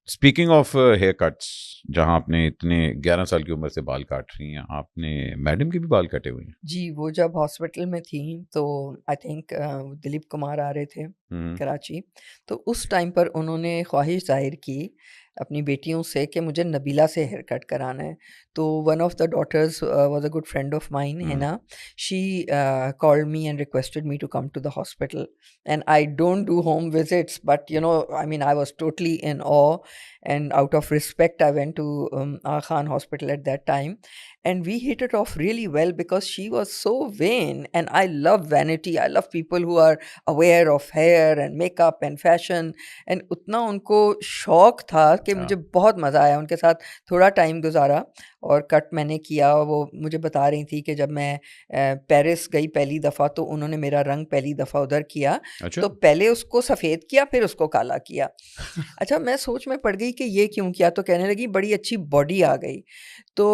Speaking of hair cuts, जहाँ आपने इतने 11 साल की उम्र से बाल काट रही हैं, आपने मैडम के भी बाल कटे हुए हैं। जी, वो जब हॉस्पिटल में थी तो आई थिंक दिलीप कुमार आ रहे थे हम्म। कराची। तो उस टाइम पर उन्होंने ख्वाहिश ज़ाहिर की अपनी बेटियों से कि मुझे नबीला से हेयर कट कराना है। तो one of the daughters was a good friend of mine, hmm. Hina. She called me and requested me to come to the hospital, and I don't do home visits, but you know, I mean, I was totally in awe, and out of respect I went to Aga Khan Hospital at that time, and we hit it off really well because she was so vain, and I love vanity. I love people who are aware of hair and makeup and fashion, and उतना उनको शौक था कि हाँ। मुझे बहुत मज़ा आया उनके साथ थोड़ा टाइम गुजारा। और कट मैंने किया। वो मुझे बता रही थी कि जब मैं पेरिस गई पहली दफ़ा तो उन्होंने मेरा रंग पहली दफ़ा उधर किया। अच्छा। तो पहले उसको सफ़ेद किया, फिर उसको काला किया। अच्छा, मैं सोच में पड़ गई कि ये क्यों किया, तो कहने लगी बड़ी अच्छी बॉडी आ गई। तो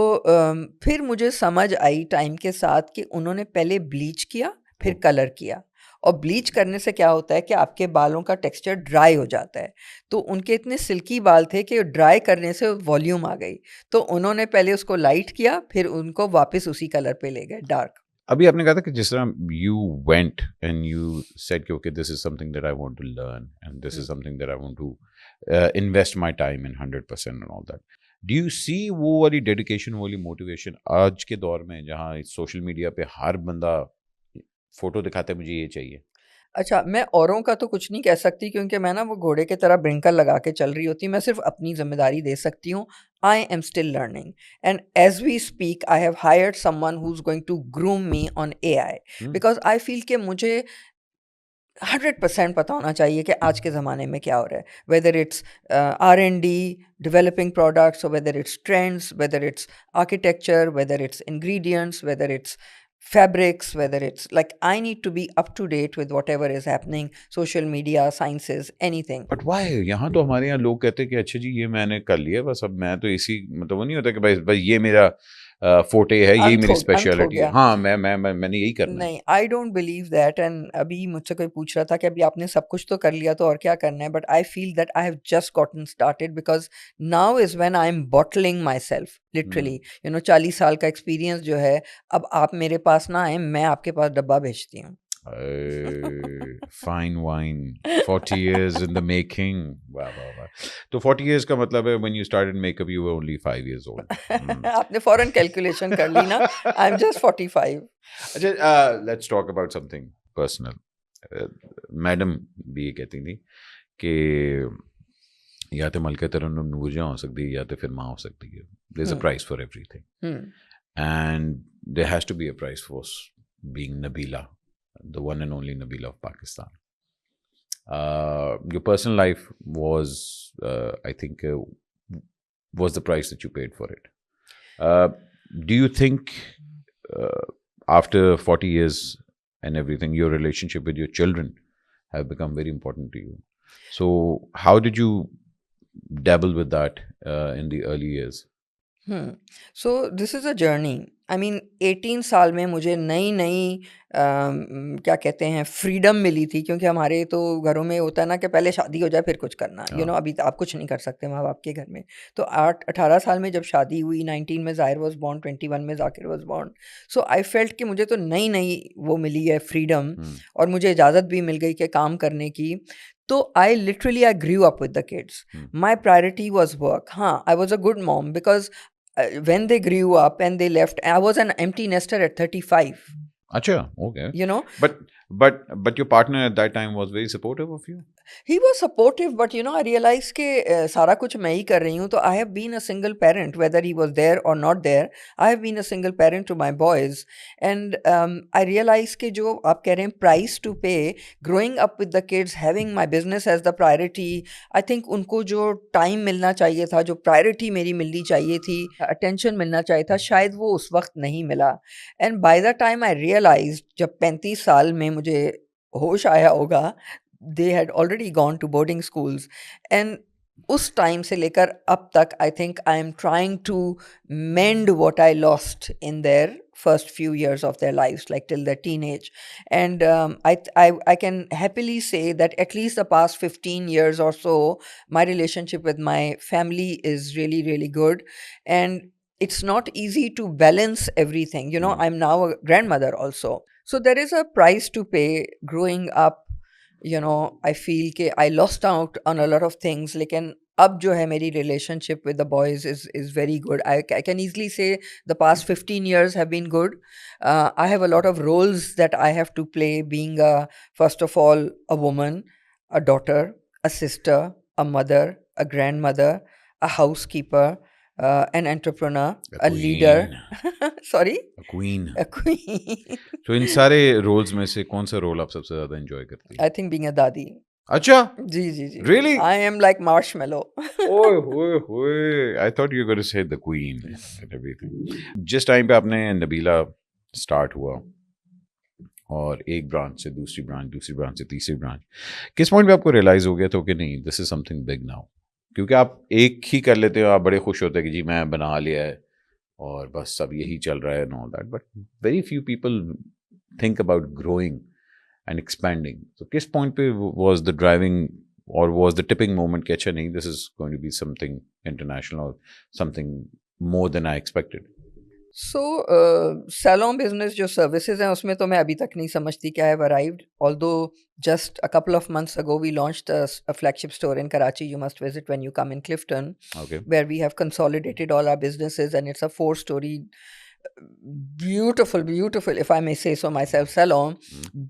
फिर मुझे समझ आई टाइम के साथ कि उन्होंने पहले ब्लीच किया, फिर कलर किया। और ब्लीच करने से क्या होता है कि आपके बालों का टेक्सचर ड्राई हो जाता है। तो उनके इतने सिल्की बाल थे कि ड्राई करने से वॉल्यूम आ गई। तो उन्होंने पहले उसको लाइट किया, फिर उनको वापस उसी कलर पे ले गए, डार्क। अभी आपने कहा था कि जिस तरह you went and you said कि okay this is something that I want to learn and this is something that I want to invest my time in 100% and all that, do you see वो वाली dedication, वो वाली motivation आज के दौर में जहाँ सोशल मीडिया पे हर बंदा फोटो दिखाता है मुझे ये चाहिए? अच्छा, मैं औरों का तो कुछ नहीं कह सकती क्योंकि मैं ना वो घोड़े की तरह ब्रिंकल लगा के चल रही होती, मैं सिर्फ़ अपनी ज़िम्मेदारी दे सकती हूँ। I am still learning, and as we speak I have hired someone who is going to groom me on AI, hmm. Because I feel कि मुझे 100% पता होना चाहिए कि आज के ज़माने में क्या हो रहा है। Whether it's R&D, developing products, और whether it's trends, whether it's architecture, whether it's ingredients, whether it's fabrics, whether it's like I need to be up to date with whatever is happening, social media, sciences, anything. But why, यहाँ तो हमारे यहाँ लोग कहते हैं कि अच्छा जी ये मैंने कर लिया बस, अब मैं तो इसी, मतलब वो नहीं होता कि भाई भाई ये मेरा फोटे है, यही मेरी अंत हो स्पेशलिटी है, गया। हाँ मैंने यही करना है। नहीं, I don't believe that. And अभी मुझसे कोई पूछ रहा था कि अभी आपने सब कुछ तो कर लिया तो और क्या करना है, but I feel that I have just gotten started, because now is when I am bottling my self hmm. Literally. You know, 40 साल का एक्सपीरियंस जो है, अब आप मेरे पास ना आए, मैं आपके पास डब्बा भेजती हूँ। Fine wine, 40 years in the making। वाह वाह वाह। तो 40 years का मतलब है when you started makeup you were only 5 years old। आपने फौरन कैलकुलेशन कर ली ना। I am just 45। अच्छा, let's talk about something personal. Madam भी ये कहती थी कि या तो मलका तरन्नुम नूरजहां हो सकती है या तो फिर माँ हो सकती है, there is a hmm. Price for everything hmm. and there has to be a price for being Nabila, the one and only Nabila of Pakistan. Your personal life was, I think, was the price that you paid for it. Uh, do you think, uh, after 40 years and everything, your relationship with your children have become very important to you? So, how did you dabble with that in the early years? So this is a journey. I mean 18 साल में मुझे नई नई क्या कहते हैं, freedom मिली थी, क्योंकि हमारे तो घरों में होता है ना कि पहले शादी हो जाए फिर कुछ करना, यू नो, हाँ। अभी तो आप कुछ नहीं कर सकते माँ बाप के घर में। तो 18 साल में जब शादी हुई, 19 में ज़ाहिर वॉज बॉर्न, 21 में Zakir was born. So I felt कि मुझे तो नई नई वो मिली है फ्रीडम, हम्म। और मुझे इजाज़त भी मिल गई कि काम करने की। तो I literally I grew up with the kids. Hmm. My priority was work. हाँ, I was a good mom because when they grew up and they left, I was an empty nester at 35, Acha, okay. you know. But your partner at that time was very supportive of you? He was supportive, but you know, I realized कि सारा कुछ मैं ही कर रही हूँ। तो I have been a single parent, whether he was there or not there. I have been a single parent to my boys, and I realized कि जो आप कह रहे हैं price to pay, growing up with the kids, having my business as the priority, I think उनको जो time मिलना चाहिए था, जो priority मेरी मिलनी चाहिए थी, attention मिलना चाहिए था, शायद वो उस वक्त नहीं मिला। And by the time I realized, जब 35 साल में मुझे होश आया होगा, they had already gone to boarding schools, and उस टाइम से लेकर अब तक I think I am trying to mend what I lost in their first few years of their lives, like till their teenage. And I can happily say that at least the past 15 years or so, my relationship with my family is really, really good. And it's not easy to balance everything. You know, Hmm. I'm now a grandmother also. So there is a price to pay growing up. You know, I feel कि I lost out on a lot of things, लेकिन अब जो है मेरी relationship with the boys is very good. I can easily say the past 15 years have been good. I have a lot of roles that I have to play, being first of all a woman, a daughter, a sister, a mother, a grandmother, a housekeeper, an entrepreneur, A a leader. queen. Sorry, A queen. a queen. तो इन सारे roles में से कौन सा role आप सबसे ज्यादा enjoy करती हैं? I think being a dadi. अच्छा, जी जी जी really? I am like marshmallow. ओए I thought you were going to say the queen and everything. जिस टाइम पे आपने नबीला स्टार्ट हुआ और एक ब्रांच से दूसरी ब्रांच से तीसरी ब्रांच, किस पॉइंट पे आपको रियलाइज हो गया था कि नहीं this is something big now? क्योंकि आप एक ही कर लेते हो, आप बड़े खुश होते हैं कि जी मैं बना लिया है और बस सब यही चल रहा है and all that, but very few people think about growing and expanding. तो किस पॉइंट पे वाज द ड्राइविंग और वाज द टिपिंग मोमेंट कि अच्छा नहीं this is going to be something international और something more than I expected? So salon business जो services हैं उसमें तो मैं अभी तक नहीं समझती कि I have arrived. Although just a couple of months ago we launched a flagship store in Karachi. You must visit when you come in Clifton, Okay. where we have consolidated all our businesses, and it's a 4-story beautiful, if I may say so myself, salon,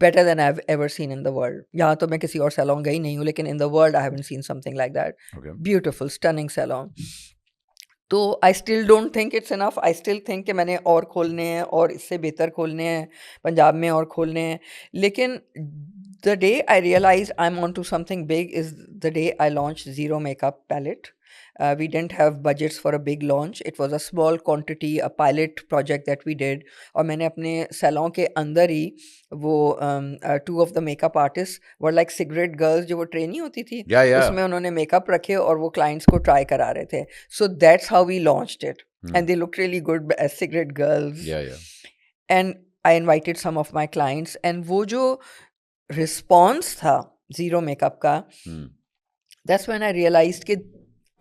better than I've ever seen in the world. यहाँ तो मैं किसी और salon गई नहीं हूँ, लेकिन in the world I haven't seen something like that. Okay. Beautiful, stunning salon. तो I still don't think it's enough. I still think कि मैंने और खोलने हैं और इससे बेहतर खोलने हैं, पंजाब में और खोलने हैं. लेकिन the day I realise I am on to something big is the day I launch zero makeup palette. We didn't have budgets for a big launch. It was a small quantity, a pilot project that we did. और मैंने अपने salon के अंदर ही वो two of the makeup artists were like cigarette girls जो वो trainee होती थी, Yeah, yeah. उसमें उन्होंने मेकअप रखे और वो क्लाइंट्स को ट्राई करा रहे थे. So that's how we launched it. And they looked really good as cigarette girls. Yeah, yeah. And I invited some of my clients. And वो जो response था ज़ीरो मेकअप का, that's when I realized कि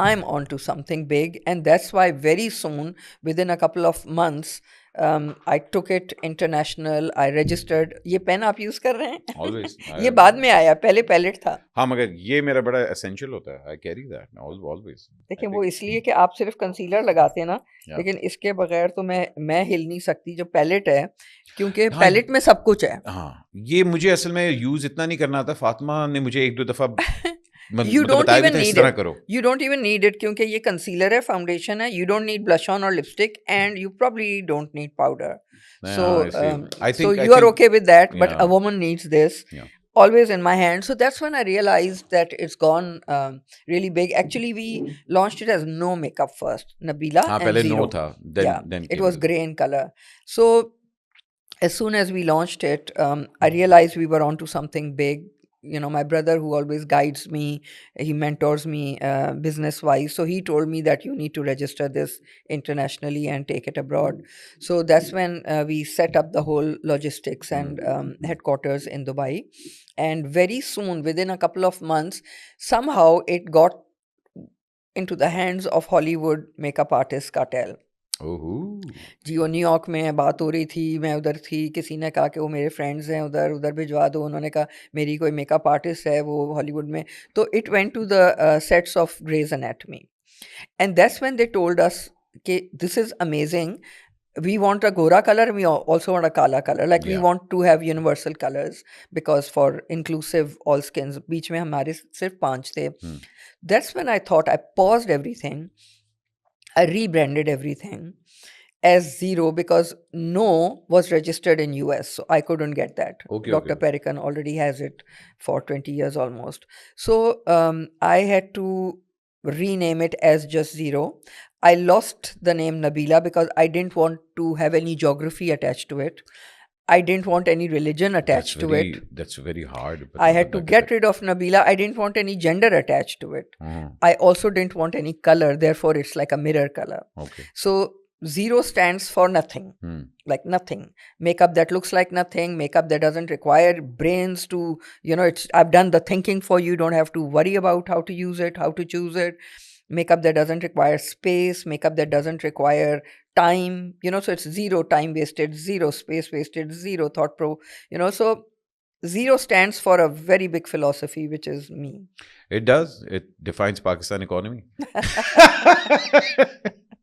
I'm on to something big. And that's why very soon, within a couple of months, I took it international. I registered. ये pen आप use कर रहे हैं? Always. ये बाद में आया, पहले पैलेट था. हाँ, मगर ये मेरा बड़ा एसेंशियल होता है. I carry that always. देखिए वो इसलिए कि आप सिर्फ कंसीलर लगाते हैं ना, Yeah. लेकिन इसके बगैर तो मैं हिल नहीं सकती. जो पैलेट है, क्योंकि हाँ, पैलेट में सब कुछ है. हाँ, ये मुझे असल में यूज इतना नहीं करना आता. फातिमा ने मुझे एक दो दफा You don't बताया भी even था इस need तरह it. करो. You don't even need it क्योंकि ये कंसीलर है, फाउंडेशन है. You don't need blush on or lipstick, and you probably don't need powder. So, I see. I so think- I you are think- okay with that, but Yeah. a woman needs this. Yeah. Always in my hand. So that's when I realized that it's gone really big. Actually, we launched it as no makeup first, Nabila हाँ, and पहले Zero. no था. Then, Yeah, then it came was this. grey in color. So as soon as we launched it, I realized we were onto something big. You know, my brother, who always guides me, he mentors me business wise, so he told me that you need to register this internationally and take it abroad. So that's when we set up the whole logistics and headquarters in Dubai. And very soon, within a couple of months, somehow it got into the hands of Hollywood makeup artist cartel. ओहो. जी, वो New York में बात हो रही थी, मैं उधर थी. किसी ने कहा कि वो मेरे फ्रेंड्स हैं उधर, उधर भिजवा दो. उन्होंने कहा मेरी कोई मेकअप आर्टिस्ट है वो हॉलीवुड में. तो it went to the sets of Grey's Anatomy. And that's when they told us कि this is amazing. We want a gora color, we also want a kala color. Like we Yeah. want to have universal colors because for inclusive all skins. बीच में हमारे सिर्फ 5 थे. That's when I thought, I paused everything. I rebranded everything as Zero because No was registered in US, so I couldn't get that. Okay, Dr. okay. Perican already has it for 20 years almost. So I had to rename it as just Zero. I lost the name Nabila because I didn't want to have any geography attached to it. I didn't want any religion attached to it. That's very hard. I had to get rid of Nabila. I didn't want any gender attached to it. I also didn't want any color. Therefore, it's like a mirror color. Okay. So 0 stands for nothing, like nothing. Makeup that looks like nothing. Makeup that doesn't require brains to, I've done the thinking for you. Don't have to worry about how to use it, how to choose it. Makeup that doesn't require space. Makeup that doesn't require time. So it's 0 time wasted, 0 space wasted, 0 thought so 0 stands for a very big philosophy, which is me. It does. It defines Pakistan economy.